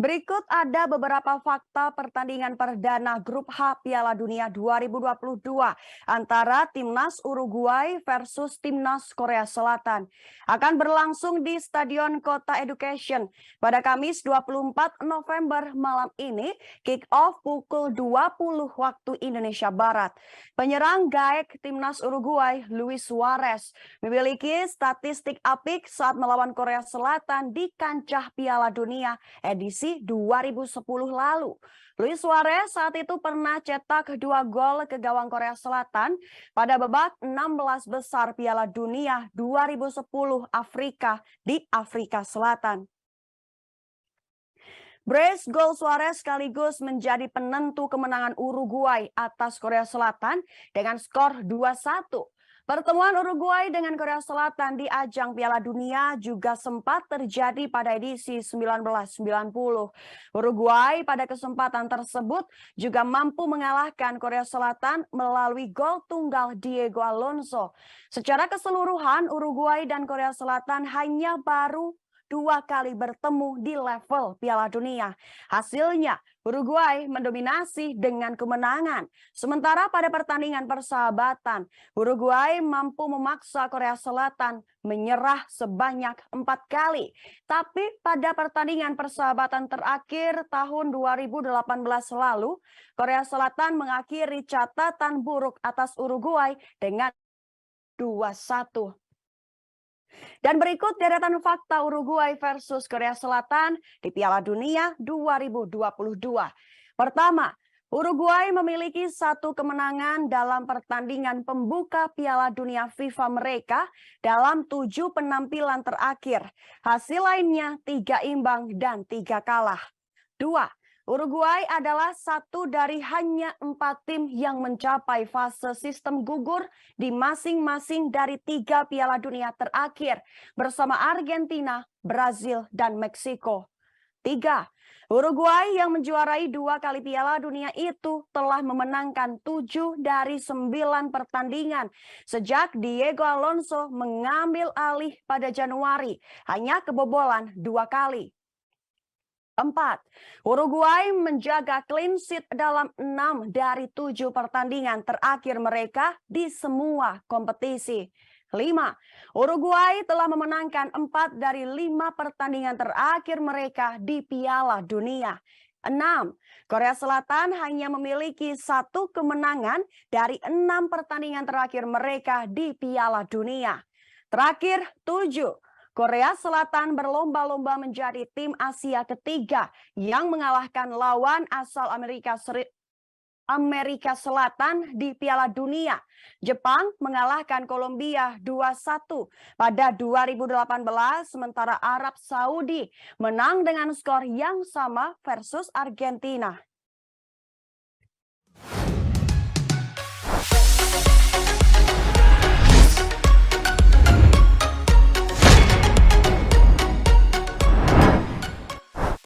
Berikut ada beberapa fakta pertandingan perdana Grup H Piala Dunia 2022 antara Timnas Uruguay versus Timnas Korea Selatan. Akan berlangsung di Stadion Kota Education pada Kamis 24 November malam ini, kick off pukul 20 waktu Indonesia Barat. Penyerang gaek Timnas Uruguay, Luis Suarez, memiliki statistik apik saat melawan Korea Selatan di kancah Piala Dunia edisi 2010 lalu. Luis Suarez saat itu pernah cetak 2 gol ke gawang Korea Selatan pada babak 16 besar Piala Dunia 2010 Afrika di Afrika Selatan. Brace gol Suarez sekaligus menjadi penentu kemenangan Uruguay atas Korea Selatan dengan skor 2-1. Pertemuan Uruguay dengan Korea Selatan di ajang Piala Dunia juga sempat terjadi pada edisi 1990. Uruguay pada kesempatan tersebut juga mampu mengalahkan Korea Selatan melalui gol tunggal Diego Alonso. Secara keseluruhan, Uruguay dan Korea Selatan hanya baru 2 kali bertemu di level Piala Dunia. Hasilnya, Uruguay mendominasi dengan kemenangan. Sementara pada pertandingan persahabatan, Uruguay mampu memaksa Korea Selatan menyerah sebanyak 4 kali. Tapi pada pertandingan persahabatan terakhir tahun 2018 lalu, Korea Selatan mengakhiri catatan buruk atas Uruguay dengan 2-1. Dan berikut deretan fakta Uruguay versus Korea Selatan di Piala Dunia 2022. Pertama, Uruguay memiliki 1 kemenangan dalam pertandingan pembuka Piala Dunia FIFA mereka dalam 7 penampilan terakhir. Hasil lainnya 3 imbang dan 3 kalah. 2. Uruguay adalah satu dari hanya 4 tim yang mencapai fase sistem gugur di masing-masing dari 3 Piala Dunia terakhir bersama Argentina, Brazil, dan Meksiko. 3. Uruguay yang menjuarai 2 kali Piala Dunia itu telah memenangkan 7 dari 9 pertandingan sejak Diego Alonso mengambil alih pada Januari, hanya kebobolan 2 kali. 4. Uruguay menjaga clean sheet dalam 6 dari 7 pertandingan terakhir mereka di semua kompetisi. 5. Uruguay telah memenangkan 4 dari 5 pertandingan terakhir mereka di Piala Dunia. 6. Korea Selatan hanya memiliki 1 kemenangan dari 6 pertandingan terakhir mereka di Piala Dunia. Terakhir, 7. Korea Selatan berlomba-lomba menjadi tim Asia ketiga yang mengalahkan lawan asal Amerika Selatan di Piala Dunia. Jepang mengalahkan Kolombia 2-1 pada 2018, sementara Arab Saudi menang dengan skor yang sama versus Argentina.